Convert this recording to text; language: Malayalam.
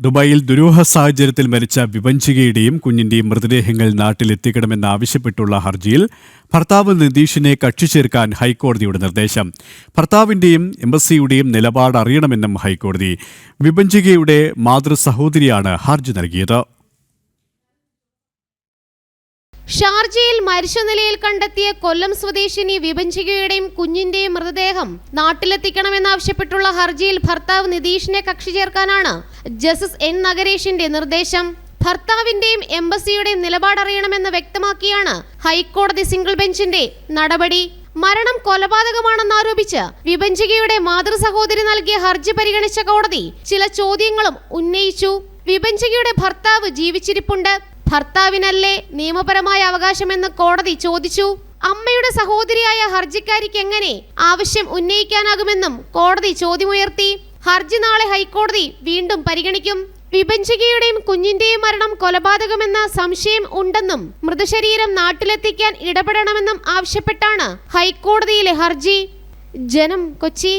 ദുബായിൽ ദുരൂഹ സാഹചര്യത്തിൽ മരിച്ച വിഭഞ്ചികയുടെയും കുഞ്ഞിന്റെയും മൃതദേഹങ്ങൾ നാട്ടിലെത്തിക്കണമെന്നാവശ്യപ്പെട്ടുള്ള ഹർജിയിൽ ഭർത്താവ് നിതീഷിനെ കക്ഷി ചേർക്കാൻ ഹൈക്കോടതിയുടെ നിർദ്ദേശം. ഭർത്താവിന്റെയും എംബസിയുടെയും നിലപാട് അറിയണമെന്നും ഹൈക്കോടതി. വിഭഞ്ചികയുടെ മാതൃസഹോദരിയാണ് ഹർജി നൽകിയത്. ഷാർജയിൽ മരിച്ച നിലയിൽ കണ്ടെത്തിയ കൊല്ലം സ്വദേശിനി വിഭഞ്ചികയുടെയും കുഞ്ഞിന്റെയും മൃതദേഹം നാട്ടിലെത്തിക്കണമെന്നാവശ്യപ്പെട്ടുള്ള ഹർജിയിൽ ഭർത്താവ് നിതീഷിനെ കക്ഷി ചേർക്കാനാണ് ജസ്റ്റിസ് എൻ നഗരേഷിന്റെ നിർദ്ദേശം. ഭർത്താവിന്റെയും എംബസിയുടെയും നിലപാടറിയണമെന്ന് വ്യക്തമാക്കിയാണ് ഹൈക്കോടതി സിംഗിൾ ബെഞ്ചിന്റെ നടപടി. മരണം കൊലപാതകമാണെന്നാരോപിച്ച് വിഭഞ്ചികയുടെ മാതൃസഹോദരി നൽകിയ ഹർജി പരിഗണിച്ച കോടതി ചില ചോദ്യങ്ങളും ഉന്നയിച്ചു. വിഭഞ്ചികയുടെ ഭർത്താവ് ജീവിച്ചിരിപ്പുണ്ട്, ഭർത്താവിനല്ലേ നിയമപരമായ അവകാശമെന്ന് കോടതി ചോദിച്ചു. അമ്മയുടെ സഹോദരിയായ ഹർജിക്കാരിക്ക് എങ്ങനെ ആവശ്യം ഉന്നയിക്കാനാകുമെന്നും കോടതി ചോദ്യമുയർത്തി. ഹർജി നാളെ ഹൈക്കോടതി വീണ്ടും പരിഗണിക്കും. വിഭഞ്ചികയുടെയും കുഞ്ഞിന്റെയും മരണം കൊലപാതകമെന്ന സംശയം ഉണ്ടെന്നും മൃതശരീരം നാട്ടിലെത്തിക്കാൻ ഇടപെടണമെന്നും ആവശ്യപ്പെട്ടാണ് ഹൈക്കോടതിയിലെ ഹർജി. ജനം, കൊച്ചി.